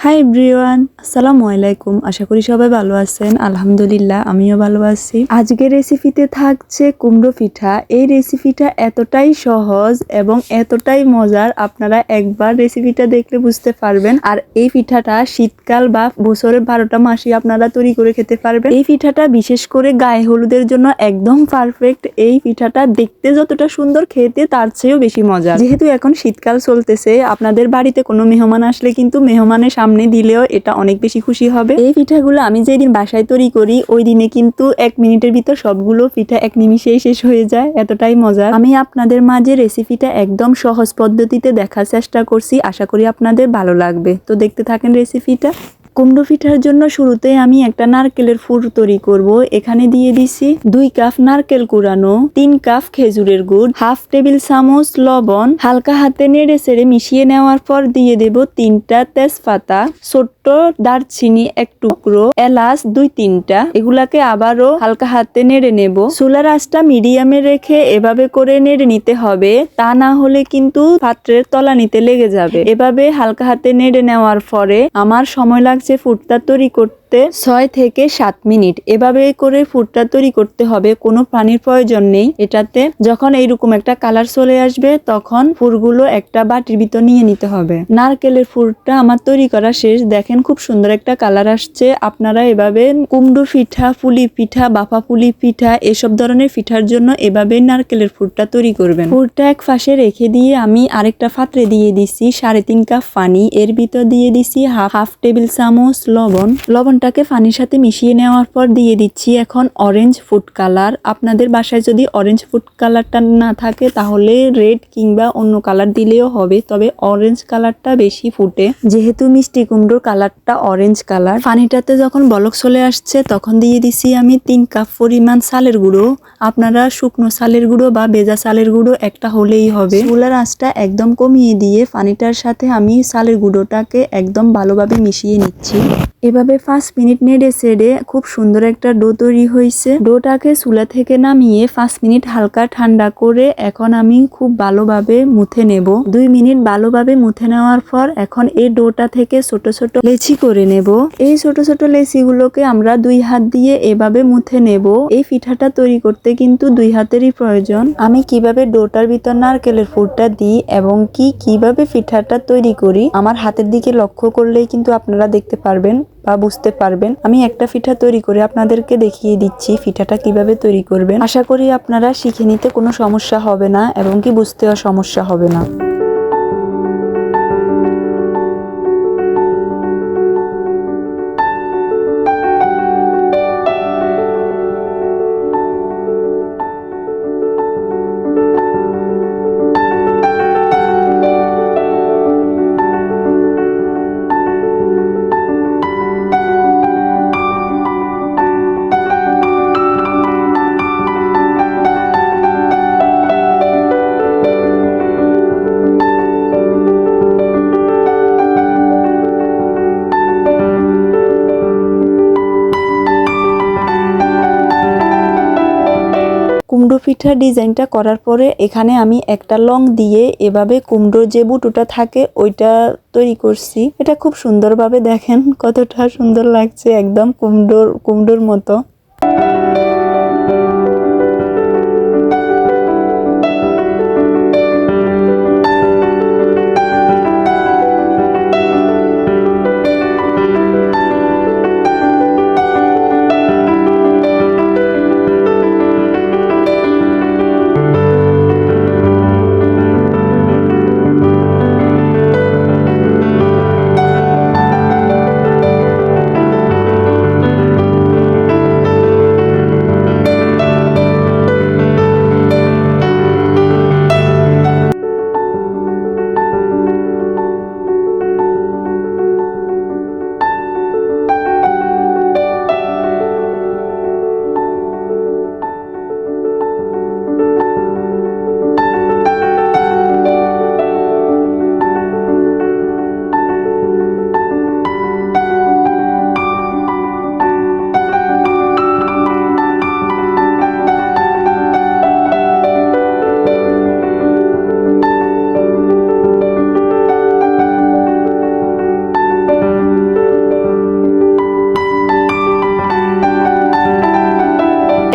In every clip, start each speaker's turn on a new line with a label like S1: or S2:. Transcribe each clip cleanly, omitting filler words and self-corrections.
S1: Hi everyone, আসসালামু আলাইকুম। আশা করি সবাই ভালো আছেন। আলহামদুলিল্লাহ, আমিও ভালো আছি। আজকের রেসিপিতে থাকছে কুমড়ো পিঠা। এই রেসিপিটা এতটাই সহজ এবং এতটাই মজার, আপনারা একবার রেসিপিটা দেখলে বুঝতে পারবেন। আর এই পিঠাটা শীতকাল বা বছরের 12টা মাসই আপনারা তৈরি করে খেতে পারবেন। এই পিঠাটা বিশেষ করে গায়ে হলুদের জন্য একদম পারফেক্ট। এই পিঠাটা দেখতে যতটা সুন্দর, খেতে তার চেয়েও বেশি মজা। যেহেতু এখন শীতকাল চলতেছে, আপনাদের বাড়িতে কোনো মেহমান আসলে কিন্তু মেহমানের সামনে দিলেও এটা অনেক বেশি খুশি হবে। এই পিঠাগুলো আমি যেদিন বাসায় তৈরি করি ওই দিনে কিন্তু 1 মিনিটের ভিতর সবগুলো পিঠা 1 নিমিষেই শেষ হয়ে যায়, এতটাই মজা। আমি আপনাদের মাঝে রেসিপিটা একদম সহজ পদ্ধতিতে দেখার চেষ্টা করছি, আশা করি আপনাদের ভালো লাগবে। তো দেখতে থাকেন রেসিপিটা। কুমড়ো পিঠার জন্য শুরুতে আমি একটা নারকেলের পুর তৈরি করব। এখানে দিয়ে দিছি 2 কাপ নারকেল কুড়ানো, 3 কাপ খেজুরের গুড়, হাফ টেবিল চামচ লবণ। হালকা হাতে নেড়ে চেড়ে মিশিয়ে নেওয়ার পর দিয়ে দেব 3টা তেজপাতা, ছোট্ট দারচিনি 1 টুকরো, এলাচ 2-3টা। এগুলাকে আবারও হালকা হাতে নেড়ে নেব। চুলার আঁচটা মিডিয়ামে রেখে এভাবে করে নেড়ে নিতে হবে, তা না হলে কিন্তু পাত্রের তলানিতে লেগে যাবে। এভাবে হালকা হাতে নেড়ে নেওয়ার পরে আমার সময় লাগছে ফুডটা তৈরি করতে 6 থেকে 7 মিনিট। এভাবে করে ফুডটা তৈরি করতে হবে, কোনো পানির প্রয়োজন নেই এটাতে। যখন এইরকম একটা কালার চলে আসবে তখন ফুডগুলো একটা বাটির ভিতর নিয়ে নিতে হবে। নারকেলের ফুডটা আমার তৈরি করা শেষ, দেখেন খুব সুন্দর একটা কালার আসছে। আপনারা এভাবে কুমড়ো পিঠা, পুলি পিঠা, বাফা পুলি পিঠা এসব ধরনের পিঠার জন্য এভাবে নারকেলের ফুডটা তৈরি করবেন। ফুডটা এক পাশে রেখে দিয়ে আমি আরেকটা পাত্রে দিয়ে দিছি 3.5 কাপ পানি। এর ভিতর দিয়ে দিছি হাফ টেবিল চামচ লবণ। লবণটাকে পানির সাথে মিশিয়ে নেওয়ার পর দিয়ে দিচ্ছি এখন অরেঞ্জ ফুড কালার। আপনাদের বাসায় যদি অরেঞ্জ ফুড কালারটা না থাকে তাহলে রেড কিংবা অন্য কালার দিলেও হবে, তবে অরেঞ্জ কালারটা বেশি ফুটে, যেহেতু মিষ্টি কুমড়োর কালারটা অরেঞ্জ কালার। পানিটাতে যখন বলক চলে আসছে তখন দিয়ে দিছি আমি 3 কাপ পরিমাণ চালের গুঁড়ো। আপনারা শুকনো চালের গুঁড়ো বা ভেজা চালের গুঁড়ো একটা হলেই হবে। চুলার আঁচটা একদম কমিয়ে দিয়ে পানিটার সাথে আমি চালের গুঁড়োটাকে একদম ভালোভাবে মিশিয়ে নিচ্ছি। এভাবে 5 মিনিট নেড়ে চেড়ে খুব সুন্দর একটা ডো তৈরি হয়েছে। ডোটাকে চুলা থেকে নামিয়ে 5 মিনিট হালকা ঠান্ডা করে এখন আমি খুব ভালোভাবে মুথে নেব। 2 মিনিট ভালোভাবে মুথে নেওয়ার পর এখন এই ডোটা থেকে ছোট ছোট লেচি করে নেব। এই ছোট ছোট লেচিগুলোকে আমরা 2 হাত দিয়ে এভাবে মুথে নেব। এই পিঠাটা তৈরি করতে কিন্তু 2 হাতেরই প্রয়োজন। আমি কিভাবে ডোটার ভিতর নারকেলের পুরটা দিই এবং কিভাবে পিঠাটা তৈরি করি আমার হাতের দিকে লক্ষ্য করলেই কিন্তু আপনারা দেখতে পারবেন বা বুঝতে পারবেন। আমি একটা পিঠা তৈরি করে আপনাদেরকে দেখিয়ে দিচ্ছি পিঠাটা কিভাবে তৈরি করবেন। আশা করি আপনারা শিখে নিতে কোনো সমস্যা হবে না এবং বুঝতেও সমস্যা হবে না। কুমড়ো পিঠার ডিজাইনটা করার পরে এখানে আমি একটা লং দিয়ে এভাবে কুমড়োর যে বুটোটা থাকে ওইটা তৈরি করছি। এটা খুব সুন্দরভাবে দেখেন কতটা সুন্দর লাগছে, একদম কুমড়োর মতো।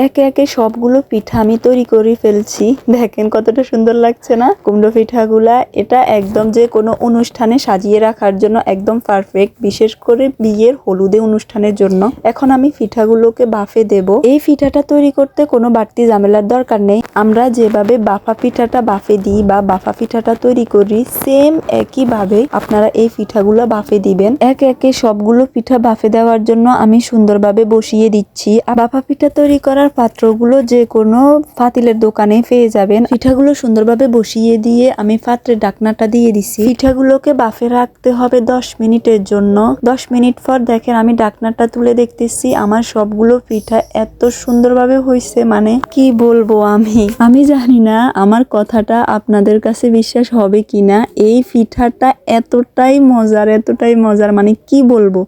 S1: একে একে সবগুলো পিঠা আমি তৈরি করে ফেলছি। দেখেন কতটা সুন্দর লাগছে না কুমড়ো পিঠাগুলা। এটা একদম যে কোনো অনুষ্ঠানে সাজিয়ে রাখার জন্য একদম পারফেক্ট, বিশেষ করে বিয়ের হলুদে অনুষ্ঠানের জন্য। এখন আমি পিঠাগুলোকে বাফে দেব। এই পিঠাটা তৈরি করতে কোনো বাড়তি ঝামেলার দরকার নেই। আমরা যেভাবে বাফা পিঠাটা বাফে দিই বা বাফা পিঠাটা তৈরি করি, সেম একই ভাবে আপনারা এই পিঠাগুলো বাফে দিবেন। একে একে সবগুলো পিঠা বাফে দেওয়ার জন্য আমি সুন্দরভাবে বসিয়ে দিচ্ছি। আর বাফা পিঠা তৈরি করার পাত্রগুলো যে কোনো পাতিলের দোকানে পেয়ে যাবেন। পিঠাগুলো সুন্দরভাবে বসিয়ে দিয়ে আমি পাত্রের ঢাকনাটা দিয়ে দিছি। পিঠাগুলোকে বাফে রাখতে হবে 10 মিনিটের জন্য। 10 মিনিট পর দেখেন আমি ঢাকনাটা তুলে দেখতেছি আমার সবগুলো পিঠা এত সুন্দরভাবে হয়েছে, মানে কি বলবো। আমি জানি না আমার কথাটা আপনাদের কাছে বিশ্বাস হবে কিনা। এই পিঠাটা এতটাই মজার, মানে কি বলবো।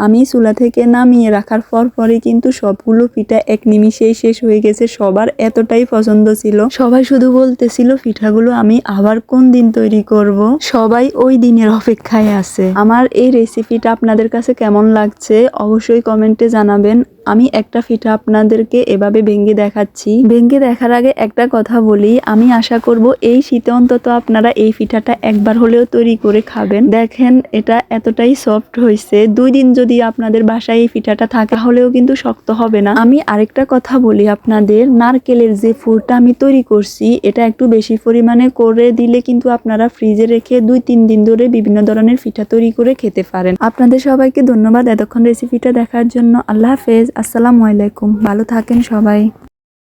S1: আমি চুলা থেকে নামিয়ে রাখার পরে কিন্তু সবগুলো পিঠা এক নিমিষেই শেষ হয়ে গেছে। সবার এতটাই পছন্দ ছিল, সবাই শুধু বলতেছিল পিঠাগুলো আমি আবার কোন দিন তৈরি করব। সবাই ওই দিনের অপেক্ষায় আছে। আমার এই রেসিপিটা আপনাদের কাছে কেমন লাগছে অবশ্যই কমেন্টে জানাবেন। আমি একটা পিঠা আপনাদেরকে এভাবে ভেঙে দেখাচ্ছি। ভেঙে দেখার আগে একটা কথা বলি, আমি আশা করব এই শীতে অন্তত আপনারা এই পিঠাটা একবার হলেও তৈরি করে খাবেন। দেখেন এটা এতটাই সফট হয়েছে। 2 দিন যদি আপনাদের বাসায় এই পিঠাটা থাকে তাহলেও কিন্তু শক্ত হবে না। আমি আরেকটা কথা বলি আপনাদের, নারকেলের যে পুরটা আমি তৈরি করছি এটা একটু বেশি পরিমাণে করে দিলে কিন্তু আপনারা ফ্রিজে রেখে 2-3 দিন ধরে বিভিন্ন ধরনের পিঠা তৈরি করে খেতে পারেন। আপনাদের সবাইকে ধন্যবাদ এতক্ষণ রেসিপিটা দেখার জন্য। আল্লাহ হাফেজ, আসসালামু আলাইকুম, ভালো থাকেন সবাই।